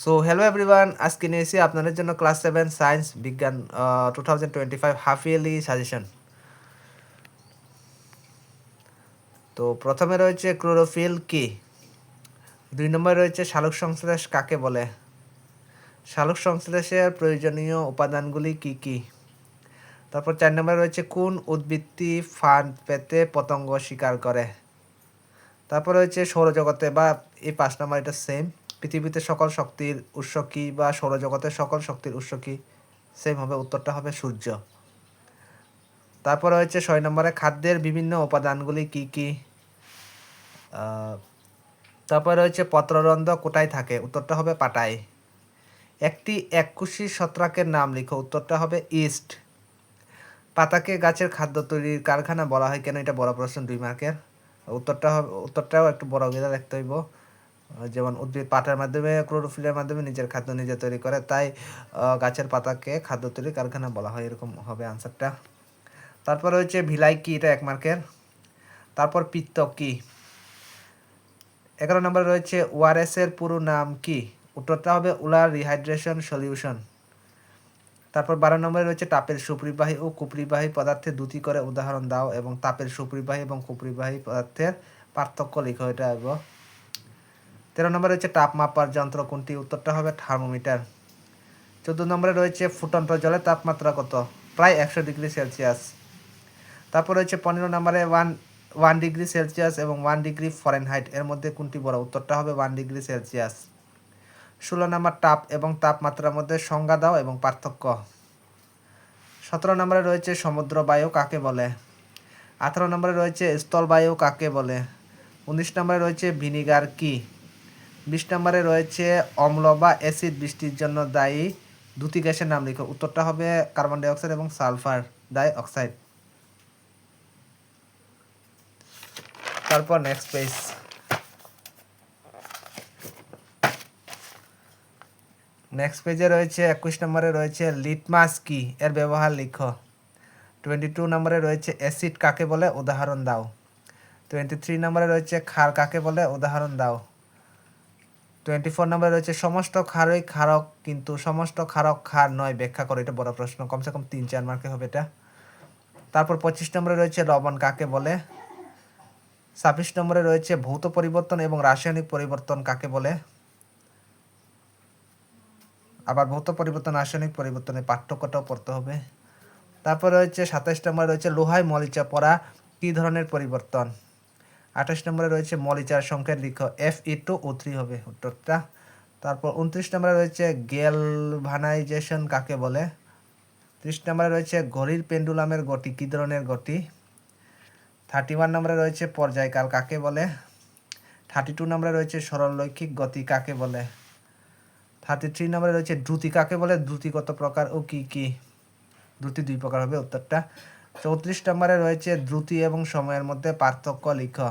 So hello everyone, আজকে নিয়েছি আপনাদের জন্য ক্লাস 7 সায়েন্স বিজ্ঞান 2025 হাফ ইয়ারলি সাজেশন। তো প্রথমে রয়েছে ক্লোরোফিল কি, 2 নম্বরে রয়েছে সালোক সংশ্লেষ কাকে বলে, সালোক সংশ্লেষের প্রয়োজনীয় উপাদানগুলি কি কি। তারপর 4 নম্বরে রয়েছে কোন উদ্ভিদটি ফাঁদ পেতে পতঙ্গ শিকার করে। তারপর রয়েছে সৌরজগতে বা এই 5 নম্বর এটা সেম, পৃথিবীতে সকল শক্তির উৎস কী বা সৌরজগতের সকল শক্তির উৎস কী, সেম হবে, উত্তরটা হবে সূর্য। তারপর রয়েছে 6 নম্বরে খাদ্যের বিভিন্ন উপাদানগুলি কি কি। তারপর রয়েছে পত্ররন্ধ্র কোথায় থাকে, উত্তরটা হবে পাতায়। একটি এককোষী ছত্রাকের নাম লিখো, উত্তরটা হবে ইস্ট। পাতাকে গাছের খাদ্য তৈরির কারখানা বলা হয় কেন, এটা বড় প্রশ্ন, 2 মার্কের। উত্তরটাও একটু বড় করে দেখতে হইব। যেমন উদ্ভিদ পাতার মাধ্যমে ক্লোরোফিলের মাধ্যমে নিজের খাদ্য নিজে তৈরি করে, তাই গাছের পাতাকে খাদ্য তৈরির কারখানা বলা হয়, এরকম হবে আনসারটা। তারপর রয়েছে ভিলাই কি, এটা 1 মার্কের। তারপর পিত্ত কি। 11 নম্বরে রয়েছে ওআরএস এর পুরো নাম কি, উত্তরটা হবে ওলার রিহাইড্রেশন সলিউশন। তারপর 12 নম্বরে রয়েছে তাপের সুপরিবাহী ও কুপরিবাহী পদার্থের দুটি করে উদাহরণ দাও এবং তাপের সুপরিবাহী এবং কুপরিবাহী পদার্থের পার্থক্য লিখো, এটা হবে। 13 নম্বরে রয়েছে তাপ মাপার যন্ত্র কোনটি, উত্তরটা হবে থার্মোমিটার। 14 নম্বরে রয়েছে ফুটন্ত জলের তাপমাত্রা কত, প্রায় 100 ডিগ্রি সেলসিয়াস। তারপর রয়েছে 15 নম্বরে 1 ডিগ্রি সেলসিয়াস এবং 1 ডিগ্রি ফরেনহাইট এর মধ্যে কোনটি বড়, উত্তরটা হবে 1 ডিগ্রি সেলসিয়াস। 16 নম্বর তাপ এবং তাপমাত্রার মধ্যে সংজ্ঞা দাও এবং পার্থক্য। 17 নম্বরে রয়েছে সমুদ্র বায়ু কাকে বলে। 18 নম্বরে রয়েছে স্থলবায়ু কাকে বলে। 19 নম্বরে রয়েছে ভিনিগার কি। 20 নম্বরে রয়েছে অম্ল বা অ্যাসিড বৃষ্টির জন্য দায়ী দুটি গ্যাসের নাম লিখো, উত্তরটা হবে কার্বন ডাই অক্সাইড এবং সালফার ডাই অক্সাইড। তারপর নেক্সট পেজ। নেক্সট পেজে রয়েছে 21 নম্বরে রয়েছে লিটমাস কি, এর ব্যবহার লিখো। 22 নম্বরে রয়েছে অ্যাসিড কাকে বলে, উদাহরণ দাও। 23 নম্বরে রয়েছে ক্ষার কাকে বলে, উদাহরণ দাও। 24 নম্বরে রয়েছে সমস্ত ক্ষারই ক্ষারক কিন্তু সমস্ত ক্ষারক ক্ষার নয়, ব্যাখ্যা করো, এটা বড় প্রশ্ন, কমসে কম 3-4 মার্কে হবে এটা। তারপর 25 নম্বরে রয়েছে লবণ কাকে বলে। 26 নম্বরে রয়েছে ভৌত পরিবর্তন এবং রাসায়নিক পরিবর্তন কাকে বলে। আবার ভৌত পরিবর্তন রাসায়নিক পরিবর্তনের পার্থক্যটাও পড়তে হবে। তারপর রয়েছে 27 নম্বরে রয়েছে লোহায় মরিচা পড়া কী ধরনের পরিবর্তন। 28 নম্বরে রয়েছে মরিচার সংকেত লিখো, Fe2O3 হবে উত্তরটা। তারপর 29 নম্বরে রয়েছে গ্যালভানাইজেশন কাকে বলে। 30 নম্বরে রয়েছে ঘড়ির পেন্ডুলামের গতি কী ধরনের গতি। 31 নম্বরে রয়েছে পর্যায়কাল কাকে বলে। 32 নম্বরে রয়েছে সরলরৈখিক গতি কাকে বলে। 33 নম্বরে রয়েছে দ্রুতি কাকে বলে, দ্রুতি কত প্রকার ও কি কি। দ্রুতি 2 প্রকার হবে উত্তরটা। 34 নম্বরে রয়েছে দ্রুতি এবং সময়ের মধ্যে পার্থক্য লিখো।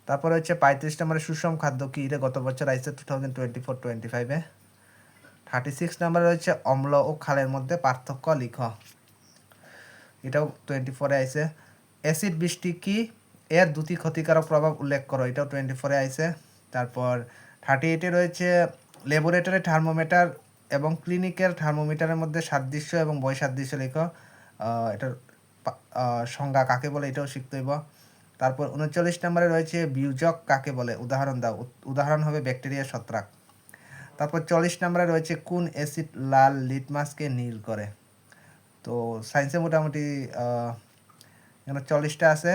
তারপর রয়েছে 35 নম্বরে সুষম খাদ্য কি, এটা গত বছর আইসে 2024-25-এ। 36 নম্বরে রয়েছে অম্ল ও ক্ষারের মধ্যে পার্থক্য লিখো, এটাও 24-এ আইসে। অ্যাসিড বৃষ্টি কি, এর দুটি ক্ষতিকারক প্রভাব উল্লেখ করো, এটাও 24-এ আইসে। তারপর 38-এ রয়েছে ল্যাবরেটরি থার্মোমিটার এবং ক্লিনিক্যাল থার্মোমিটারের মধ্যে সাদৃশ্য এবং বৈসাদৃশ্য লিখো, এটার সংজ্ঞা কাকে বলে, এটাও শিখতে হইব। তারপর 39 নম্বরে রয়েছে বিয়োজক কাকে বলে, উদাহরণ দাও, উদাহরণ হবে ব্যাকটেরিয়া ছত্রাক। তারপর 40 নম্বরে রয়েছে কোন অ্যাসিড লাল লিটমাসকে নীল করে। তো সায়েন্সে মোটামুটি এখানে 40টা আছে।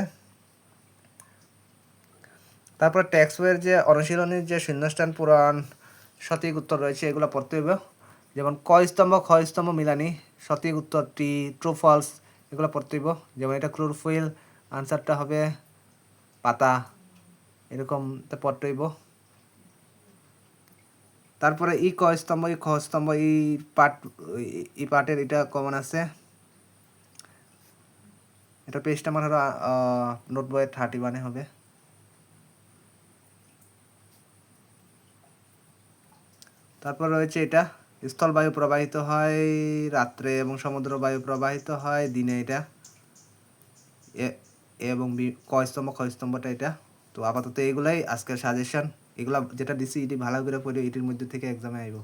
তারপর টেক্সট বইয়ের যে অনুশীলনীর যে শূন্যস্থান পূরণ সঠিক উত্তর রয়েছে এগুলো পড়তে হবে, যেমন ক স্তম্ভ খ স্তম্ভ মিলানি, সঠিক উত্তরটি ট্রু ফলস, এগুলো পড়তে হবে। যেমন এটা ক্লোরোফিল, আনসারটা হবে পাতা, এরকম পড়তে হইব। তারপরে ই ক স্তম্ভ ই খ স্তম্ভ এই পার্টের এটা কমন আছে, এটা পেজটা আমার হলো নোট বইয়ের 31-এ হবে। তারপর রয়েছে এটা স্থল বায়ু প্রবাহিত হয় রাত্রে এবং সমুদ্র বায়ু প্রবাহিত হয় দিনে, এটা এবং ক স্তম্ভ খ স্তম্ভটা এটা। তো আপাতত এইগুলাই আজকের সাজেশন। এগুলা যেটা দিছি এটি ভালো করে পড়ে এটির মধ্যে থেকে এক্সামে আইব।